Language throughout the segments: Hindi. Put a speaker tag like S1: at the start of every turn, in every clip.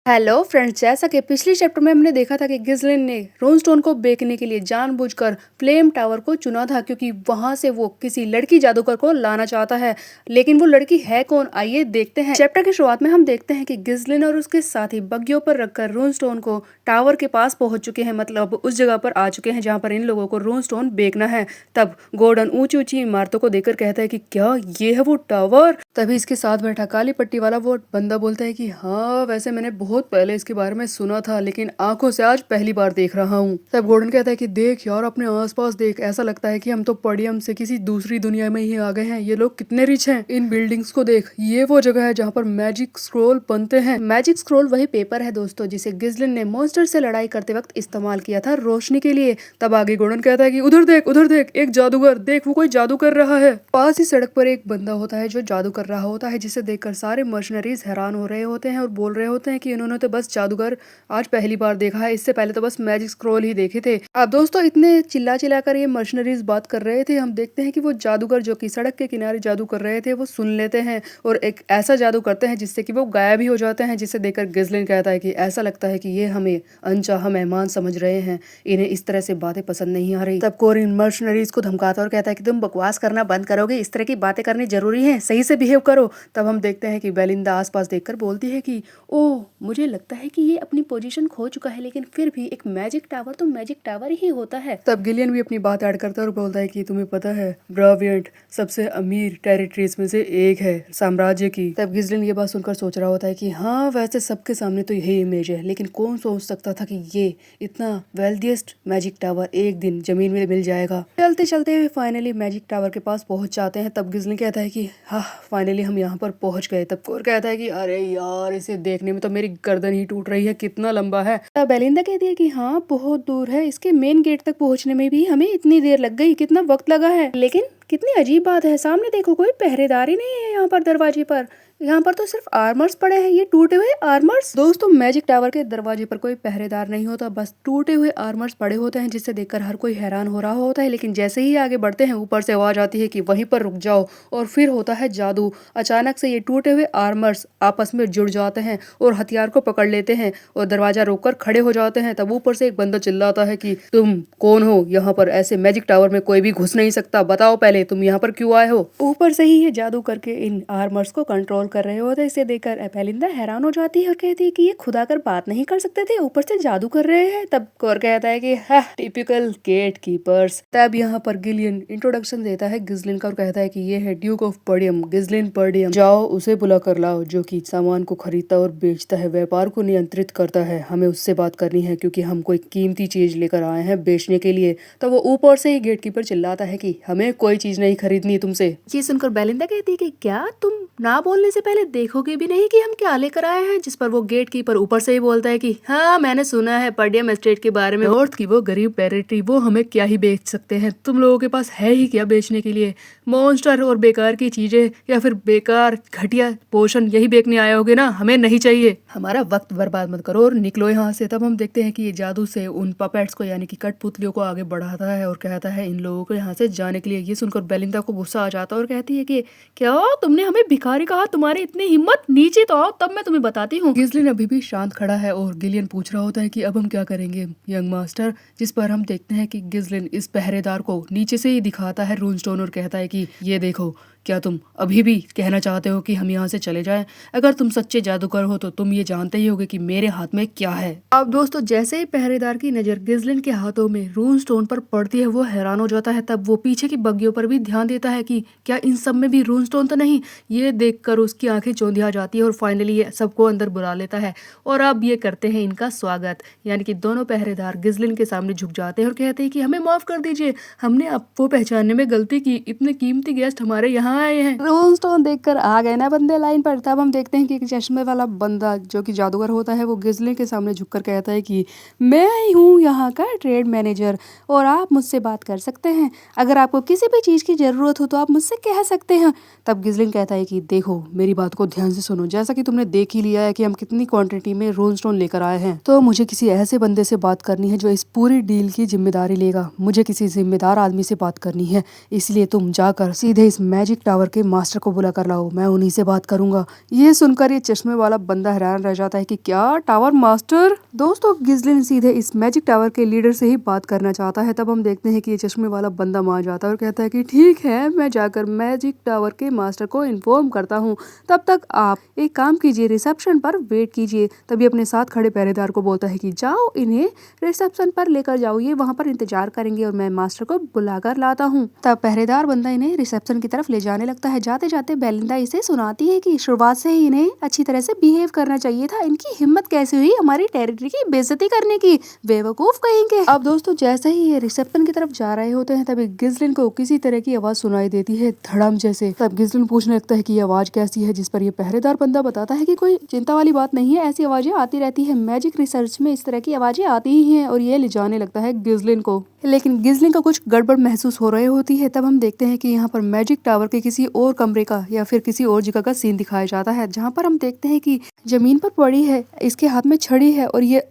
S1: हेलो फ्रेंड्स, जैसा कि पिछले चैप्टर में हमने देखा था कि गिज़लिन ने रोनस्टोन को बेचने के लिए जानबूझकर फ्लेम टावर को चुना था क्योंकि वहां से वो किसी लड़की जादूगर को लाना चाहता है। लेकिन वो लड़की है कौन, आइए देखते हैं। चैप्टर की शुरुआत में हम देखते हैं कि गिज़लिन और उसके साथी बग्गियों पर रखकर रोनस्टोन को टावर के पास पहुंच चुके हैं, मतलब उस जगह पर आ चुके हैं जहाँ पर इन लोगों को रोनस्टोन बेचना है। तब गॉर्डन ऊंची ऊंची इमारतों को देखकर कहता है कि क्या ये है वो टावर। तभी इसके साथ बैठा काली पट्टी वाला वो बंदा बोलता है कि हाँ, वैसे मैंने बहुत पहले इसके बारे में सुना था लेकिन आंखों से आज पहली बार देख रहा हूँ। तब गॉर्डन कहता है कि देख यार, अपने आसपास देख, ऐसा लगता है कि हम तो पडियम से किसी दूसरी दुनिया में ही आ गए हैं। ये लोग कितने रिच हैं। इन बिल्डिंग्स को देख, ये वो जगह है जहाँ पर मैजिक स्क्रोल बनते हैं। मैजिक स्क्रोल वही पेपर है दोस्तों जिसे गिज़लिन ने मॉन्स्टर से लड़ाई करते वक्त इस्तेमाल किया था रोशनी के लिए। तब आगे गॉर्डन कहता है कि उधर देख, एक जादूगर, देख वो कोई जादू कर रहा है। पास ही सड़क पर एक बंदा होता है जो जादू कर रहा होता है, जिसे देखकर सारे मर्शनरीज हैरान हो रहे होते हैं और बोल रहे होते हैं कि इन्होंने तो बस जादूगर आज पहली बार देखा है, इससे पहले तो बस मैजिक स्क्रॉल ही देखे थे। अब दोस्तों इतने चिल्ला चिल्ला कर ये मर्शनरीज बात कर रहे थे, हम देखते हैं कि वो जादूगर जो कि सड़क के किनारे जादू कर रहे थे वो सुन लेते हैं और एक ऐसा जादू करते हैं जिससे कि वो गायब ही हो जाते हैं, जिसे देखकर गिज़लिन कहता है कि ऐसा लगता है कि ये हमें अनचाहा मेहमान समझ रहे हैं, इन्हें इस तरह से बातें पसंद नहीं आ रही। तब कोरिन मर्शनरीज को धमकाता और कहता है कि तुम बकवास करना बंद करोगे, इस तरह की बातें करनी जरूरी है, सही से बिहेव करो। तब हम देखते हैं कि बेलिंदा आसपास देखकर बोलती है कि ओह, मुझे लगता है कि ये अपनी पोजीशन खो चुका है, लेकिन फिर भी एक मैजिक टावर तो मैजिक टावर ही होता है। तब गिलियन भी अपनी बात ऐड करता है और बोलता है कि तुम्हें पता है ब्रावियंट सबसे अमीर टेरिटरीज में से एक है साम्राज्य की। तब गिज़लिन ये बात सुनकर सोच रहा होता है कि हाँ, वैसे सबके सामने तो यही इमेज है, लेकिन कौन सोच सकता था कि ये इतना वेल्थिएस्ट मैजिक टावर एक दिन जमीन में मिल जाएगा। चलते चलते हुए फाइनली मैजिक टावर के पास पहुंच जाते हैं। तब गिज़लिन कहता है कि हाँ, फाइनली हम यहाँ पर पहुंच गए। तब कोर कहता है कि अरे यार, इसे देखने में तो मेरी गर्दन ही टूट रही है, कितना लंबा है। तब बेलिंदा कहती है कि हाँ, बहुत दूर है, इसके मेन गेट तक पहुंचने में भी हमें इतनी देर लग गई, कितना वक्त लगा है। लेकिन कितनी अजीब बात है, सामने देखो कोई पहरेदार ही नहीं है यहाँ पर दरवाजे पर, यहाँ पर तो सिर्फ आर्मर्स पड़े हैं, ये टूटे हुए आर्मर्स। दोस्तों मैजिक टावर के दरवाजे पर कोई पहरेदार नहीं होता, बस टूटे हुए आर्मर्स पड़े होते हैं, जिससे देखकर हर कोई हैरान हो रहा होता है। लेकिन जैसे ही आगे बढ़ते हैं ऊपर से आवाज आती है कि वहीं पर रुक जाओ, और फिर होता है जादू। अचानक से ये टूटे हुए आर्मर्स आपस में जुड़ जाते हैं और हथियार को पकड़ लेते हैं और दरवाजा रोककर खड़े हो जाते हैं। तब ऊपर से एक बंदा चिल्लाता है कि तुम कौन हो, यहाँ पर ऐसे मैजिक टावर में कोई भी घुस नहीं सकता, बताओ पहले तुम यहाँ पर क्यों आए हो। ऊपर से ही ये जादू करके इन आर्मर्स को कंट्रोल कर रहे होते हैं। इसे देखकर बेलिंदा हैरान हो जाती है और कहती है कि ये खुद आकर बात नहीं कर सकते थे, ऊपर से जादू कर रहे हैं। तब कोर कहता है कि टिपिकल गेट कीपर्स। तब यहाँ पर गिलियन इंट्रोडक्शन देता है गिज़लिन का और कहता है कि ये है ड्यूक ऑफ पर्डियम, गिज़लिन पर्डियम, जाओ उसे बुला कर लाओ, जो कि सामान को खरीदता और बेचता है, व्यापार को नियंत्रित करता है। हमें उससे बात करनी है क्योंकि हम कोई कीमती चीज लेकर आए हैं बेचने के लिए। तो वो ऊपर से ही गेट कीपर चिल्लाता है कि हमें कोई चीज नहीं खरीदनी तुमसे। ये सुनकर बेलिंदा कहती है कि क्या तुम ना बोलने से पहले देखोगे भी नहीं कि हम क्या लेकर आए हैं। जिस पर वो गेट कीपर ऊपर से ही बोलता है कि हाँ, मैंने सुना है पर्डियम एस्टेट के बारे में, नॉर्थ की वो गरीब टेरिटरी, वो हमें क्या ही बेच सकते हैं, तुम लोगों के पास है ही क्या बेचने के लिए, मॉन्स्टर और बेकार की चीजें या फिर बेकार घटिया पोषण, यही बेचने आए होगे ना, हमें नहीं चाहिए, हमारा वक्त बर्बाद मत करो और निकलो यहाँ से। तब हम देखते हैं कि ये जादू से उन पपेट्स को यानी कि कठपुतलियों को आगे बढ़ाता है और कहता है इन लोगों को यहाँ से जाने के लिए। ये सुनकर बेलिंदा को गुस्सा आ जाता है और कहती है कि क्या तुमने हमें भिखारी कहा, तुम्हारी इतनी हिम्मत, नीचे तो आओ तब मैं तुम्हें बताती हूँ। गिज़लिन अभी भी शांत खड़ा है और गिलियन पूछ रहा होता है कि अब हम क्या करेंगे यंग मास्टर। जिस पर हम देखते हैं कि गिज़लिन इस पहरेदार को नीचे से ही दिखाता है रूनस्टोन और कहता है कि ये देखो, क्या तुम अभी भी कहना चाहते हो कि हम यहाँ से चले जाएं? अगर तुम सच्चे जादूगर हो तो तुम ये जानते ही होगे कि मेरे हाथ में क्या है। अब दोस्तों जैसे ही पहरेदार की नजर गिज़लिन के हाथों में रूनस्टोन पर पड़ती है वो हैरान हो जाता है। तब वो पीछे की बग्गियों पर भी ध्यान देता है कि क्या इन सब में भी रूनस्टोन तो नहीं। ये देखकर उसकी आंखें चौंधिया जाती है और फाइनली ये सबको अंदर बुला लेता है और अब ये करते हैं इनका स्वागत। यानी कि दोनों पहरेदार गिज़लिन के सामने झुक जाते हैं और कहते हैं कि हमें माफ कर दीजिए, हमने आपको पहचानने में गलती की, इतने कीमती गेस्ट हमारे यहाँ आए हैं। रूनस्टोन देखकर आ गए ना बंदे लाइन पर। तब हम देखते हैं कि एक चश्मे वाला बंदा जो कि जादूगर होता है वो गिज़लिन के सामने झुककर कहता है कि मैं ही हूँ यहाँ का ट्रेड मैनेजर और आप मुझसे बात कर सकते हैं। अगर आपको किसी भी चीज़ की ज़रूरत हो तो आप मुझसे कह सकते हैं। तब गिज़लिन कहता है कि देखो, मेरी बात को ध्यान से सुनो, जैसा कि तुमने देख ही लिया है कि हम कितनी क्वांटिटी में रूनस्टोन लेकर आए हैं, तो मुझे किसी ऐसे बंदे से बात करनी है जो इस पूरी डील की जिम्मेदारी लेगा। मुझे किसी जिम्मेदार आदमी से बात करनी है, इसलिए तुम जाकर सीधे इस मैजिक मैजिक टावर के मास्टर को बुला कर लाओ, मैं उन्हीं से बात करूंगा। ये सुनकर ये चश्मे वाला बंदा हैरान रह जाता है कि क्या टावर मास्टर। दोस्तों गिजलिन सीधे इस मैजिक टावर के लीडर से ही बात करना चाहता है। तब हम देखते हैं कि ये चश्मे वाला बंदा मान जाता है और कहता है कि ठीक है, मैं जाकर मैजिक टावर के मास्टर को इन्फॉर्म करता हूँ। तब तक आप एक काम कीजिए, रिसेप्शन पर वेट कीजिए। तभी अपने साथ खड़े पहरेदार को बोलता है कि जाओ इन्हें रिसेप्शन पर लेकर जाओ, ये वहाँ पर इंतजार करेंगे और मैं मास्टर को बुलाकर लाता हूँ। तब पहरेदार बंदा इन्हें रिसेप्शन की तरफ ले जाने लगता है। जाते जाते बेलिंदा इसे सुनाती है कि शुरुआत से ही इन्हें अच्छी तरह से बिहेव करना चाहिए था, इनकी हिम्मत कैसे हुई हमारी टेरिटरी की बेइज्जती करने की, बेवकूफ कहेंगे। अब दोस्तों जैसे ही ये रिसेप्शन की तरफ जा रहे होते हैं तभी गिजलिन को किसी तरह की आवाज सुनाई देती है, धड़म जैसे। तब गिजलिन पूछने लगता है कि ये आवाज कैसी है, जिस पर ये पहरेदार बंदा बताता है कि कोई चिंता वाली बात नहीं है, ऐसी आवाजें आती रहती है, मैजिक रिसर्च में इस तरह की आवाजें आती ही हैं। और ये ले जाने लगता है गिजलिन को। लेकिन गिजलिन को कुछ गड़बड़ महसूस हो रही होती है। तब हम देखते हैं कि यहाँ पर मैजिक टावर के किसी और कमरे का या फिर किसी और जगह का सीन दिखाया जाता है, जहाँ पर हम देखते हैं कि जमीन पर पड़ी है, इसके हाथ में छड़ी है और ये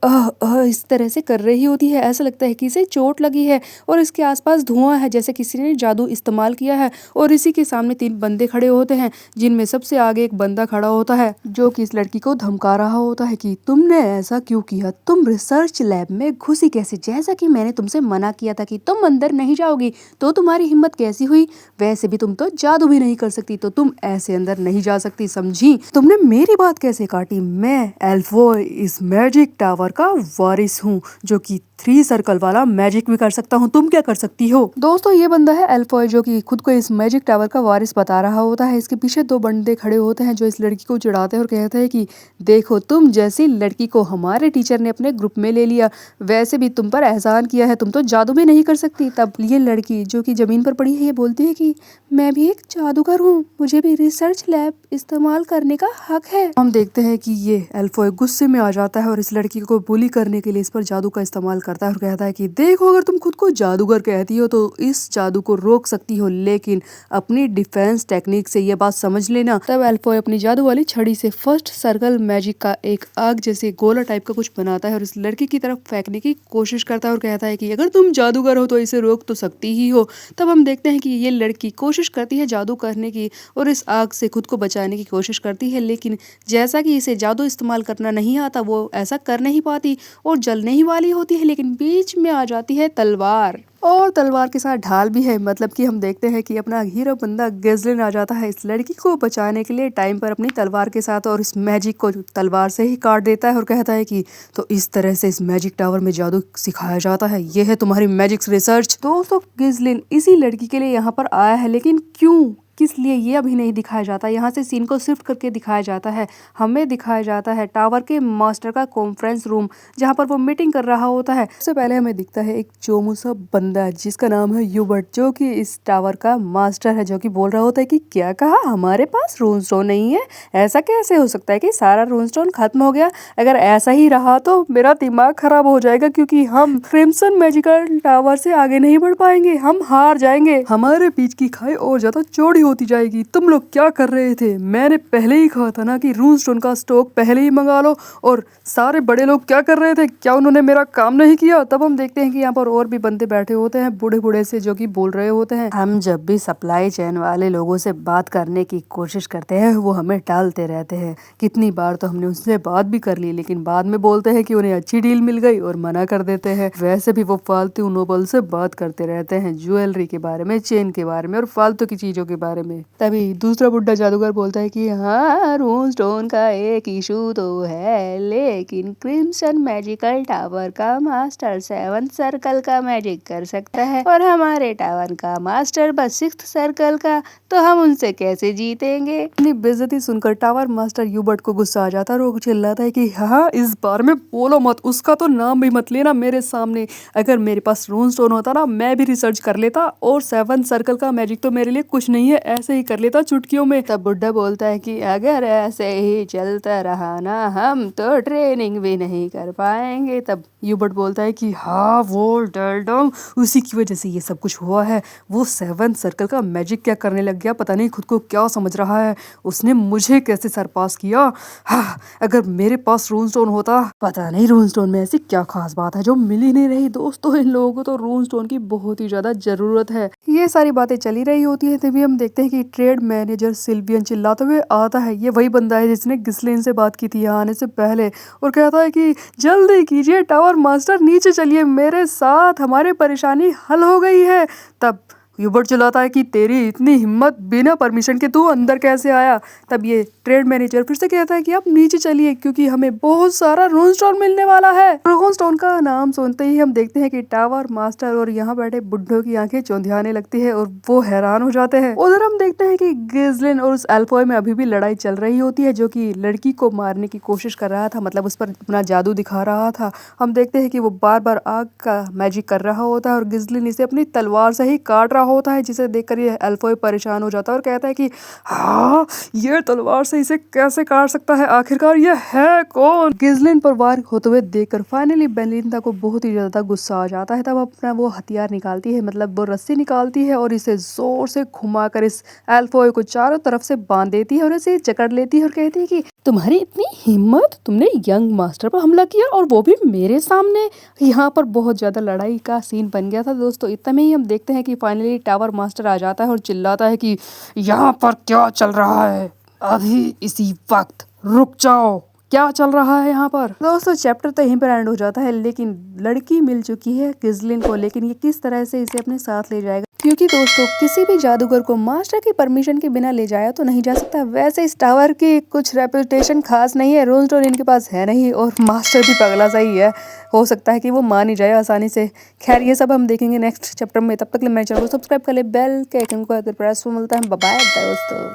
S1: इस तरह से कर रही होती है। ऐसा लगता है कि इसे चोट लगी है और इसके आसपास धुआं है, जैसे किसी ने जादू इस्तेमाल किया है। और इसी के सामने 3 बंदे खड़े होते हैं, जिनमें सबसे आगे एक बंदा खड़ा होता है जो कि इस लड़की को धमका रहा होता है कि तुमने ऐसा क्यों किया, तुम रिसर्च लैब में घुसी कैसे, जैसा कि मैंने तुमसे मना किया था कि तुम अंदर नहीं जाओगी, तो तुम्हारी हिम्मत कैसी हुई, वैसे भी तुम तो जादू भी नहीं कर सकती, तो तुम ऐसे अंदर नहीं जा सकती, समझी। तुमने मेरी बात कैसे काटी, मैं एल्फॉय इस मैजिक टावर का वारिस हूँ, जो कि 3 सर्कल वाला मैजिक भी कर सकता हूँ, तुम क्या कर सकती हो। दोस्तों ये बंदा है एल्फॉय, जो कि खुद को इस मैजिक टावर का वारिस बता रहा होता है। इसके पीछे 2 बंदे खड़े होते हैं जो इस लड़की को चिढ़ाते हैं और कहते हैं कि देखो, तुम जैसी लड़की को हमारे टीचर ने अपने ग्रुप में ले लिया, वैसे भी तुम पर एहसान किया है, तुम तो जादू भी नहीं कर सकती। तब ये लड़की जो कि जमीन पर पड़ी है ये बोलती है कि मैं भी एक जादूगर हूँ, मुझे भी रिसर्च लैब इस्तेमाल करने का हक है। हम देखते हैं कि ये एल्फॉय गुस्से में आ जाता है और इस लड़की को बुली करने के लिए इस पर जादू का इस्तेमाल करता है और कहता है कि देखो, अगर तुम खुद को जादूगर कहती हो तो इस जादू को रोक सकती हो, लेकिन अपनी डिफेंस टेक्निक से ये बात समझ लेना। तब एल्फॉय अपनी जादू वाली छड़ी से फर्स्ट सर्कल मैजिक का एक आग जैसे गोला टाइप का कुछ बनाता है और इस लड़की की तरफ फेंकने की कोशिश करता है और कहता है कि अगर तुम जादूगर हो तो इसे रोक तो सकती ही हो। तब हम देखते हैं कि ये लड़की कोशिश करती है जादू करने की और इस आग से खुद को बचाने की कोशिश करती है, लेकिन जैसा कि इसे जादू इस्तेमाल करना नहीं आता, वो ऐसा कर नहीं पाती और जलने ही वाली होती है, लेकिन बीच में आ जाती है तलवार, और तलवार के साथ ढाल भी है। मतलब कि हम देखते हैं कि अपना हीरो बंदा गिजलिन आ जाता है इस लड़की को बचाने के लिए टाइम पर अपनी तलवार के साथ, और इस मैजिक को तलवार से ही काट देता है और कहता है कि तो इस तरह से इस मैजिक टावर में जादू सिखाया जाता है, ये है तुम्हारी मैजिक रिसर्च। दोस्तों गिजलिन इसी लड़की के लिए यहाँ पर आया है, लेकिन क्यों, किस लिए, ये अभी नहीं दिखाया जाता। यहाँ से सीन को शिफ्ट करके दिखाया जाता है, हमें दिखाया जाता है टावर के मास्टर का कॉन्फ्रेंस रूम, जहाँ पर वो मीटिंग कर रहा होता है। सबसे पहले हमें दिखता है एक चोमू सा बंदा जिसका नाम है यूबर्ट, जो कि इस टावर का मास्टर है, जो कि बोल रहा होता है कि क्या कहा, हमारे पास रून स्टोन नहीं है, ऐसा कैसे हो सकता है कि सारा रून स्टोन खत्म हो गया, अगर ऐसा ही रहा तो मेरा दिमाग खराब हो जाएगा, क्योंकि हम क्रिम्सन मैजिकल टावर से आगे नहीं बढ़ पाएंगे, हम हार जाएंगे, हमारे बीच की खाई और ज्यादा चौड़ी होती जाएगी। तुम लोग क्या कर रहे थे, मैंने पहले ही कहा था ना कि रून स्टोन का स्टॉक पहले ही मंगा लो। और सारे बड़े लोग क्या कर रहे थे, क्या उन्होंने मेरा काम नहीं किया। तब हम देखते हैं कि यहाँ पर और भी बंदे बैठे होते हैं बूढ़े बूढ़े से, जो कि बोल रहे होते हैं हम जब भी सप्लाई चेन वाले लोगों से बात करने की कोशिश करते हैं वो हमें टालते रहते हैं, कितनी बार तो हमने उनसे बात भी कर ली, लेकिन बाद में बोलते हैं कि उन्हें अच्छी डील मिल गई और मना कर देते हैं। वैसे भी वो फालतू नोबल से बात करते रहते हैं, ज्वेलरी के बारे में, चेन के बारे में और फालतू की चीजों के बारे में। तभी दूसरा बुड्ढा जादूगर बोलता है कि हाँ, रून स्टोन का एक इशू तो है, लेकिन क्रिम्सन मैजिकल टावर का मास्टर 7 सर्कल का मैजिक कर सकता है और हमारे टावर का मास्टर बस 6 सर्कल का, तो हम उनसे कैसे जीतेंगे। अपनी बेइज्जती सुनकर टावर मास्टर यूबर्ट को गुस्सा आ जाता है और वो चिल्लाता है कि हाँ, इस बार में बोलो मत, उसका तो नाम भी मत लेना मेरे सामने। अगर मेरे पास रून स्टोन होता ना, मैं भी रिसर्च कर लेता और 7 सर्कल का मैजिक तो मेरे लिए कुछ नहीं है, ऐसे ही कर लेता चुटकियों में। तब बुड्ढा बोलता है कि अगर ऐसे ही चलता रहा ना, हम तो ट्रेनिंग भी नहीं कर पाएंगे। तब यूबर्ट बोलता है कि हाँ, वो डरडम, उसी की वजह से ये सब कुछ हुआ है, वो 7 सर्कल का मैजिक क्या करने लग गया, पता नहीं खुद को क्या समझ रहा है, उसने मुझे कैसे सरपास किया। हाँ, अगर मेरे पास रून स्टोन होता, पता नहीं रून स्टोन में ऐसी क्या खास बात है जो मिल ही नहीं रही। दोस्तों इन लोगों को तो रून स्टोन की बहुत ही ज्यादा जरूरत है। ये सारी बातें चली रही होती है, तभी हम देखते हैं कि ट्रेड मैनेजर सिल्वियन चिल्लाते हुए आता है। ये वही बंदा है जिसने गिस्लिन से बात की थी यहाँ आने से पहले, और कहता है कि जल्दी कीजिए टावर मास्टर, नीचे चलिए मेरे साथ, हमारी परेशानी हल हो गई है। तब ह्यूबर्ट चिल्लाता है कि तेरी इतनी हिम्मत, बिना परमिशन के तू अंदर कैसे आया। तब ये ट्रेड मैनेजर फिर से कहता है कि आप नीचे चलिए क्योंकि हमें बहुत सारा रोनस्टोन मिलने वाला है। रोनस्टोन का नाम सुनते ही हम देखते हैं कि टावर मास्टर और यहाँ बैठे बुड्ढों की आंखें चौंधियाने लगती है और वो हैरान हो जाते हैं। उधर हम देखते हैं कि गिस्लिन और उस एल्फॉय में अभी भी लड़ाई चल रही होती है, जो कि लड़की को मारने की कोशिश कर रहा था, मतलब उस पर अपना जादू दिखा रहा था। हम देखते हैं कि वो बार बार आग का मैजिक कर रहा होता है और गिस्लिन इसे अपनी तलवार से ही काट रहा होता है, जिसे देखकर ये एल्फॉय परेशान हो जाता है और कहता है कि हाँ, ये तलवार से इसे कैसे काट सकता है, आखिरकार ये है कौन। गिस्लिन पर वार होते हुए देखकर फाइनली बेलिंदा को बहुत ही ज्यादा गुस्सा आ जाता है। तब अपना वो हथियार निकालती है, मतलब वो रस्सी निकालती है और इसे जोर से घुमाकर इस एल्फॉय को चारों तरफ से बांध देती है और इसे जकड़ लेती है और कहती है कि तुम्हारी इतनी हिम्मत, तुमने यंग मास्टर पर हमला किया और वो भी मेरे सामने। यहाँ पर बहुत ज्यादा लड़ाई का सीन बन गया था दोस्तों। इतने में ही हम देखते हैं कि फाइनली टावर मास्टर आ जाता है और चिल्लाता है कि यहाँ पर क्या चल रहा है, अभी इसी वक्त रुक जाओ, क्या चल रहा है यहाँ पर। दोस्तों चैप्टर तो यहीं पर एंड हो जाता है, लेकिन लड़की मिल चुकी है गिस्लिन को, लेकिन ये किस तरह से इसे अपने साथ ले जाएगा, क्योंकि दोस्तों किसी भी जादूगर को मास्टर की परमिशन के बिना ले जाया तो नहीं जा सकता। वैसे इस टावर की कुछ रेपुटेशन खास नहीं है, रोनस्टोन इनके पास है नहीं और मास्टर भी पगला सा ही है, हो सकता है कि वो मान ही जाए आसानी से। खैर ये सब हम देखेंगे नेक्स्ट चैप्टर में, तब तक मेरे चैनल को सब्सक्राइब कर ले, बेल के आइकन को अगर प्रेस हो। मिलता है, बाय बाय दोस्तों।